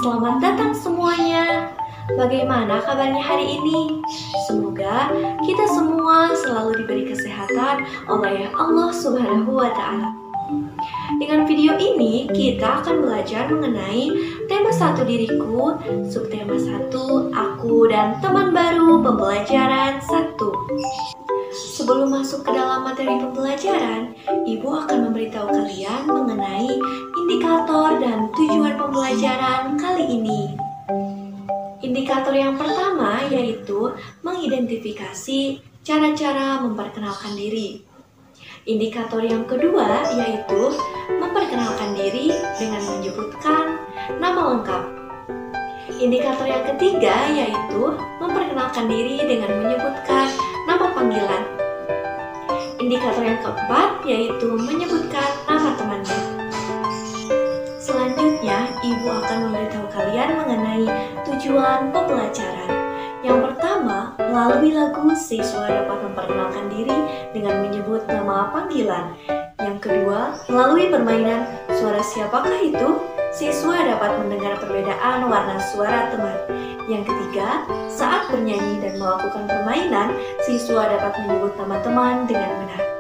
Selamat datang semuanya. Bagaimana kabarnya hari ini? Semoga kita semua selalu diberi kesehatan oleh Allah Subhanahu wa Ta'ala. Dengan video ini, kita akan belajar mengenai tema 1 diriku, subtema 1 aku dan teman baru pembelajaran 1. Sebelum masuk ke dalam materi pembelajaran, Ibu akan memberitahu kalian mengenai indikator dan tujuan pembelajaran kali ini. Indikator yang pertama yaitu mengidentifikasi cara-cara memperkenalkan diri. Indikator yang kedua yaitu memperkenalkan diri dengan menyebutkan nama lengkap. Indikator yang ketiga yaitu memperkenalkan diri dengan menyebutkan nama panggilan. Indikator yang keempat yaitu menyebutkan nama temannya. Selanjutnya, Ibu akan memberitahu kalian mengenai tujuan pembelajaran. Yang pertama, melalui lagu siswa dapat memperkenalkan diri dengan menyebut nama panggilan. Yang kedua, melalui permainan suara siapakah itu, siswa dapat mendengar perbedaan warna suara teman. Yang ketiga, saat bernyanyi dan melakukan permainan, siswa dapat menyebut nama teman dengan benar.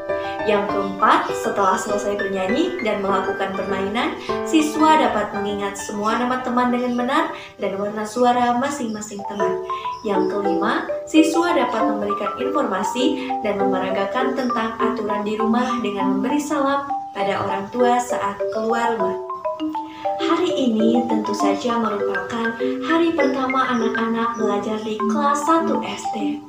Yang keempat, setelah selesai bernyanyi dan melakukan permainan, siswa dapat mengingat semua nama teman dengan benar dan warna suara masing-masing teman. Yang kelima, siswa dapat memberikan informasi dan memeragakan tentang aturan di rumah dengan memberi salam pada orang tua saat keluar rumah. Hari ini tentu saja merupakan hari pertama anak-anak belajar di kelas 1 SD.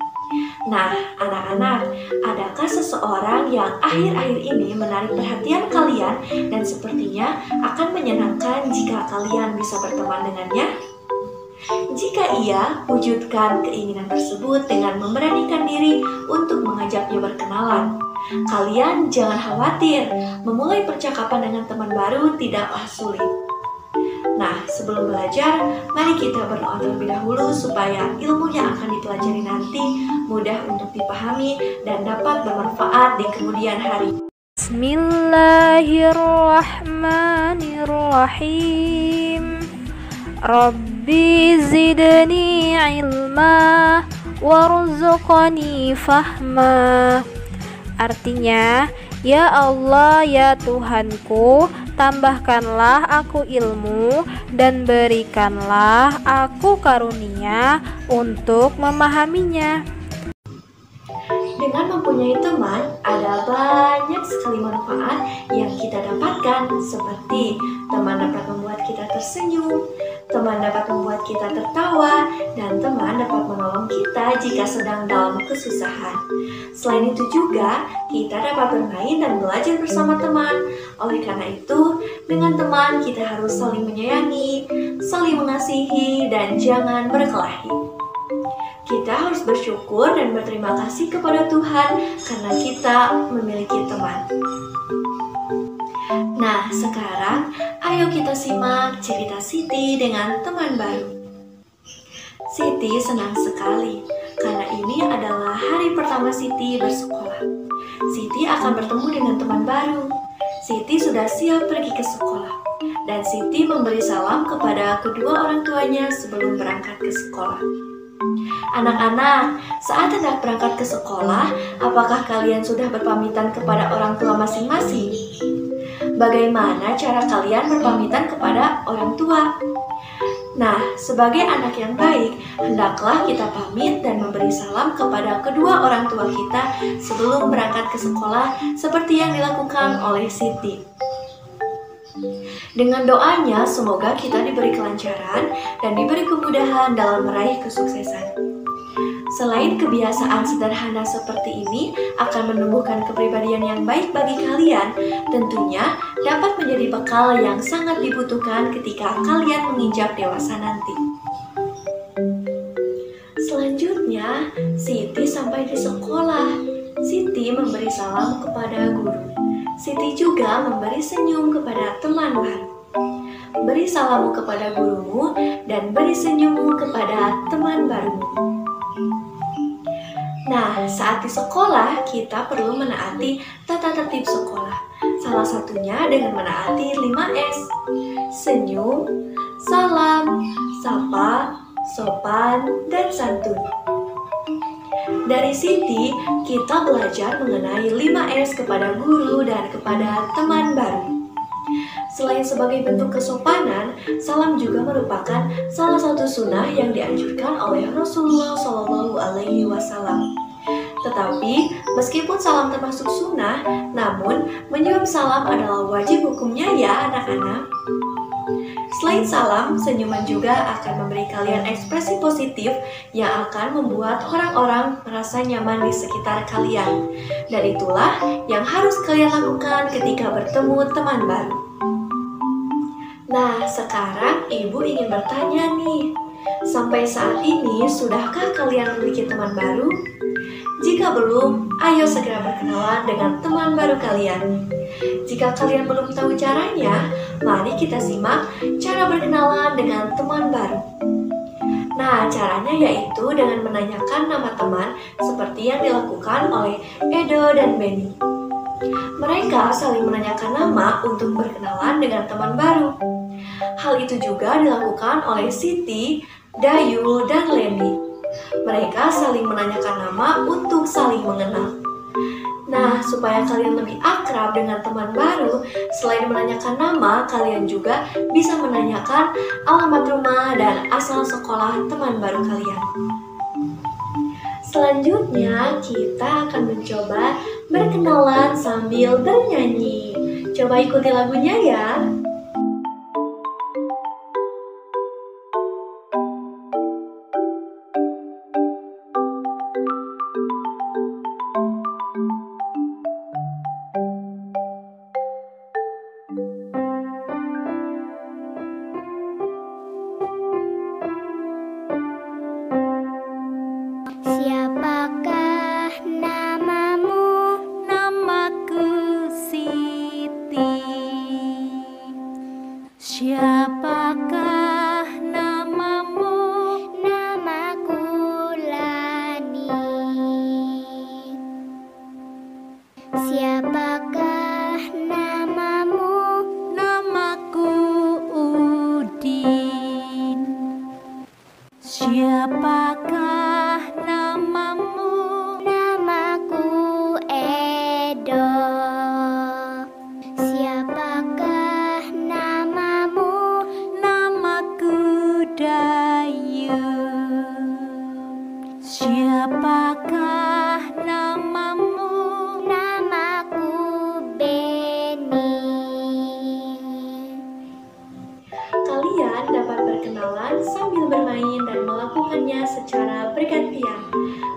Nah, anak-anak, adakah seseorang yang akhir-akhir ini menarik perhatian kalian dan sepertinya akan menyenangkan jika kalian bisa berteman dengannya? Jika iya, wujudkan keinginan tersebut dengan memberanikan diri untuk mengajaknya berkenalan. Kalian jangan khawatir, memulai percakapan dengan teman baru tidaklah sulit. Nah, sebelum belajar, mari kita berdoa terlebih dahulu supaya ilmu yang akan dipelajari nanti mudah untuk dipahami dan dapat bermanfaat di kemudian hari. Bismillahirrahmanirrahim. Rabbi zidni ilma warzuqni fahma. Artinya, ya Allah, ya Tuhanku, tambahkanlah aku ilmu dan berikanlah aku karunia untuk memahaminya. Dengan mempunyai teman, ada banyak sekali manfaat yang kita dapatkan, seperti teman dapat membuat kita tersenyum, teman dapat membuat kita tertawa, dan teman dapat menolong kita jika sedang dalam kesusahan. Selain itu juga, kita dapat bermain dan belajar bersama teman. Oleh karena itu, dengan teman kita harus saling menyayangi, saling mengasihi, dan jangan berkelahi. Kita harus bersyukur dan berterima kasih kepada Tuhan karena kita memiliki teman. Nah, sekarang ayo kita simak cerita Siti dengan teman baru. Siti senang sekali karena ini adalah hari pertama Siti bersekolah. Siti akan bertemu dengan teman baru. Siti sudah siap pergi ke sekolah dan Siti memberi salam kepada kedua orang tuanya sebelum berangkat ke sekolah. Anak-anak, saat hendak berangkat ke sekolah, apakah kalian sudah berpamitan kepada orang tua masing-masing? Bagaimana cara kalian berpamitan kepada orang tua? Nah, sebagai anak yang baik, hendaklah kita pamit dan memberi salam kepada kedua orang tua kita sebelum berangkat ke sekolah seperti yang dilakukan oleh Siti. Dengan doanya, semoga kita diberi kelancaran dan diberi kemudahan dalam meraih kesuksesan. Selain kebiasaan sederhana seperti ini akan menumbuhkan kepribadian yang baik bagi kalian, tentunya dapat menjadi bekal yang sangat dibutuhkan ketika kalian menginjak dewasa nanti. Selanjutnya, Siti sampai di sekolah. Siti memberi salam kepada guru. Siti juga memberi senyum kepada teman baru. Beri salammu kepada gurumu dan beri senyummu kepada teman barumu. Nah, saat di sekolah, kita perlu menaati tata tertib sekolah. Salah satunya dengan menaati 5S. Senyum, salam, sapa, sopan, dan santun. Dari Siti, kita belajar mengenai 5S kepada guru dan kepada teman baru. Selain sebagai bentuk kesopanan, salam juga merupakan salah satu sunnah yang dianjurkan oleh Rasulullah SAW. Tetapi, meskipun salam termasuk sunnah, namun menjawab salam adalah wajib hukumnya ya anak-anak. Selain salam, senyuman juga akan memberi kalian ekspresi positif yang akan membuat orang-orang merasa nyaman di sekitar kalian. Dan itulah yang harus kalian lakukan ketika bertemu teman baru. Nah, sekarang Ibu ingin bertanya nih, sampai saat ini sudahkah kalian memiliki teman baru? Jika belum, ayo segera berkenalan dengan teman baru kalian. Jika kalian belum tahu caranya, mari kita simak cara berkenalan dengan teman baru. Nah, caranya yaitu dengan menanyakan nama teman seperti yang dilakukan oleh Edo dan Benny. Mereka saling menanyakan nama untuk berkenalan dengan teman baru. Hal itu juga dilakukan oleh Siti, Dayu, dan Leni. Mereka saling menanyakan nama untuk saling mengenal. Nah, supaya kalian lebih akrab dengan teman baru, selain menanyakan nama, kalian juga bisa menanyakan alamat rumah dan asal sekolah teman baru kalian. Selanjutnya, kita akan mencoba berkenalan sambil bernyanyi. Coba ikuti lagunya ya. Siapakah namamu? Namaku Siti. Siapakah namamu? Namaku Lani. Siapakah namamu? Namaku Udin. Siapakah namamu? Namaku Edo. Siapakah namamu? Namaku Dayu. Siapakah namamu? Namaku Benny. Kalian dapat berkenalan sambil bermain dan melakukannya secara bergantian.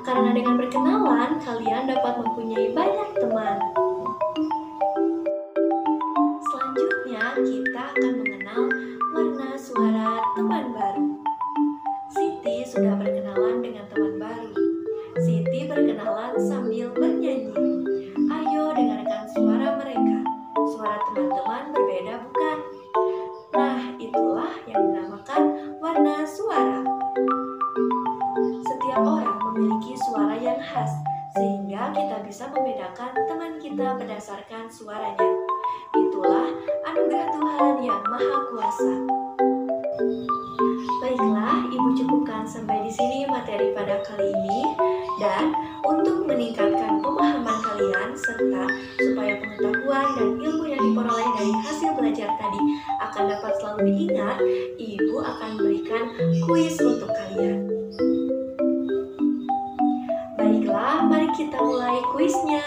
Karena dengan berkenalan, kalian dapat mempunyai banyak teman. Selanjutnya, kita akan mengenal warna suara teman baru. Siti sudah berkenalan dengan teman baru. Siti berkenalan sambil bernyanyi. Ayo dengarkan suara mereka. Suara teman-teman berbeda bukan? Nah, itulah yang dinamakan warna suara. Setiap orang memiliki suara yang khas, sehingga kita bisa membedakan teman kita berdasarkan suaranya. Itulah anugerah Tuhan yang Maha Kuasa. Baiklah, Ibu cukupkan sampai di sini materi pada kali ini. Dan untuk meningkatkan pemahaman kalian serta supaya pengetahuan dan ilmu yang diperoleh dari hasil belajar tadi akan dapat selalu diingat, Ibu akan memberikan kuis untuk kalian. Baiklah, mari kita mulai kuisnya.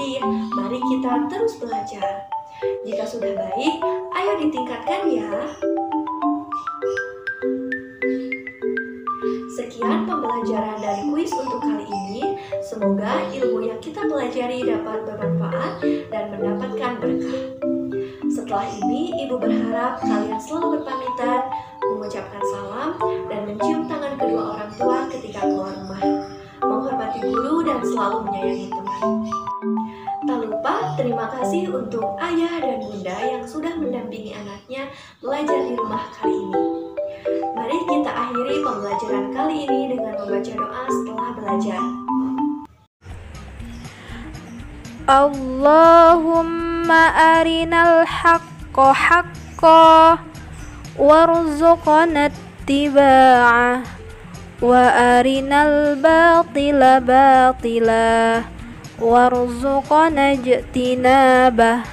baik, mari kita terus belajar. Jika sudah baik, ayo ditingkatkan ya. Sekian pembelajaran dari kuis untuk kali ini. Semoga ilmu yang kita pelajari dapat bermanfaat dan mendapatkan berkah. Setelah ini, Ibu berharap kalian selalu berpamitan, mengucapkan salam, dan mencium tangan kedua orang tua ketika keluar rumah. Menghormati guru dan selalu menyayangi teman. Tak lupa terima kasih untuk ayah dan bunda yang sudah mendampingi anaknya belajar di rumah kali ini. Mari kita akhiri pembelajaran kali ini dengan membaca doa setelah belajar. Allahumma arinal haqqa haqqa warzuqna ittiba'ah wa arinal batila batila warzuqna ijtinabah.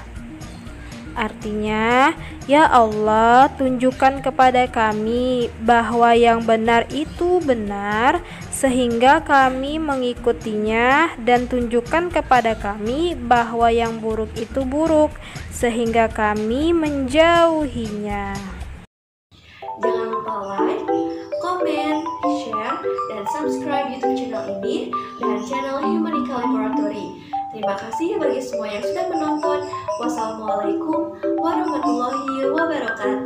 Artinya, ya Allah, tunjukkan kepada kami bahwa yang benar itu benar, sehingga kami mengikutinya, dan tunjukkan kepada kami bahwa yang buruk itu buruk, sehingga kami menjauhinya. Jangan lupa like, komen, share, dan subscribe YouTube channel ini dan channel Humanica Laboratory. Terima kasih bagi semua yang sudah menonton. Wassalamualaikum warahmatullahi wabarakatuh.